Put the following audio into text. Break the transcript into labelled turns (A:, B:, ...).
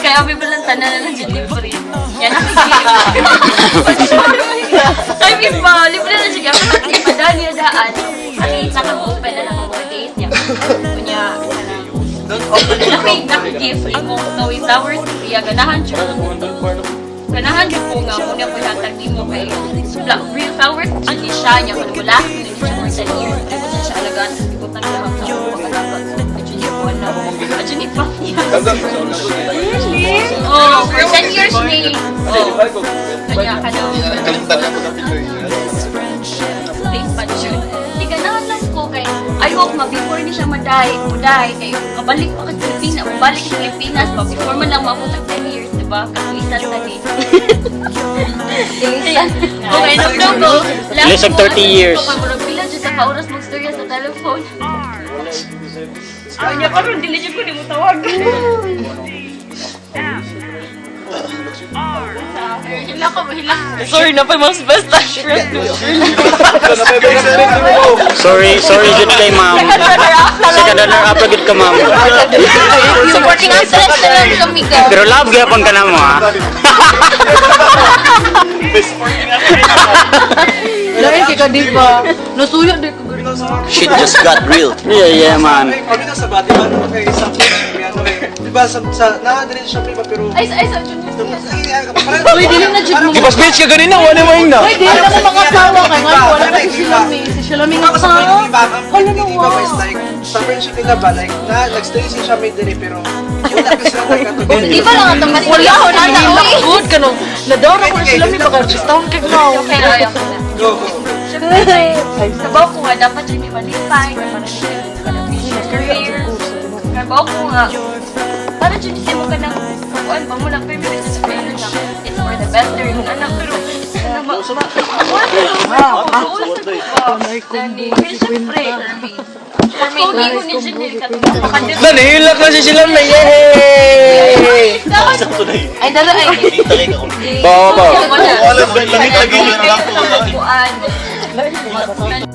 A: Kaya may palang tanan na lang libre. Yan ang I mean ba, libre na siya. Kasi madali na daan. Kasi naka-open na lang ang mga gate niya. Kunya, naki-gift mo gawin towers. Kaya ganahan siya. Ganahan siya po nga. Muna po natag mo kay real towers. Hindi siya niya. Kung wala, hindi siya more than years. Hindi ko siya alagaan. Hindi ko tanggap sa mga Actually, pa niya. Really? Oh, for 10 years na eh. Oh. Kanya ka daw. Face puncher. Hindi ganahan lang ko kay I hope before ni siya muday, kayo kabalik pa ka sa Pilipinas, mabalik sa Pilipinas pa before man lang mabutag 10 years, diba? Kasi isan tagi. Okay, no.
B: Less of 30 years.
A: Pagpapagpila dyan sa kauras mag-storya sa telephone. Kanya pa rin, dili dyan ko di mo tawag. Hila ka ba? Sorry na pa, mas best touch friend.
B: Sorry dyan kay ma'am. Second runner up agad ka ma'am.
A: Supporting us sa restaurant kami ka.
B: Pero love gyapon ka na mo ha.
C: Lain kay ka di ba? Nasuyo di ko.
D: Shit just got real.
B: Yeah man.
E: Pagkita sa bati ba naman kayo isang diba sa nakadrin siya pa pero
A: Ay, sa dyan.
C: Uy, dili na jud mo.
E: di ba speech ka ganina wala mo na
C: Uy, dili na mo makasawa kay ngayon wala na si Shalami. Si Shalami nga sa.
E: Wala na like sa friendship nila ba like nagstay siya may dire pero wala ka sila nagkatuloy.
A: Di ba lang ang tamas? Wala ko na na.
C: Good ka no. Nadawra ko si Shalami baka just taon kay mo.
A: Okay na yan.
E: Go.
A: Sabaw ko nga, dapat yun yung malipay. Career. Sabaw ko nga. Para dyan isip mo ka ng kukuan pa mo lang permanent sa prayer lang. It's for the better. Yung anak, pero
E: Nanihilak na si sila may yay!
A: Ay, dalo ay.
E: Bawa.
A: Wala. Wala.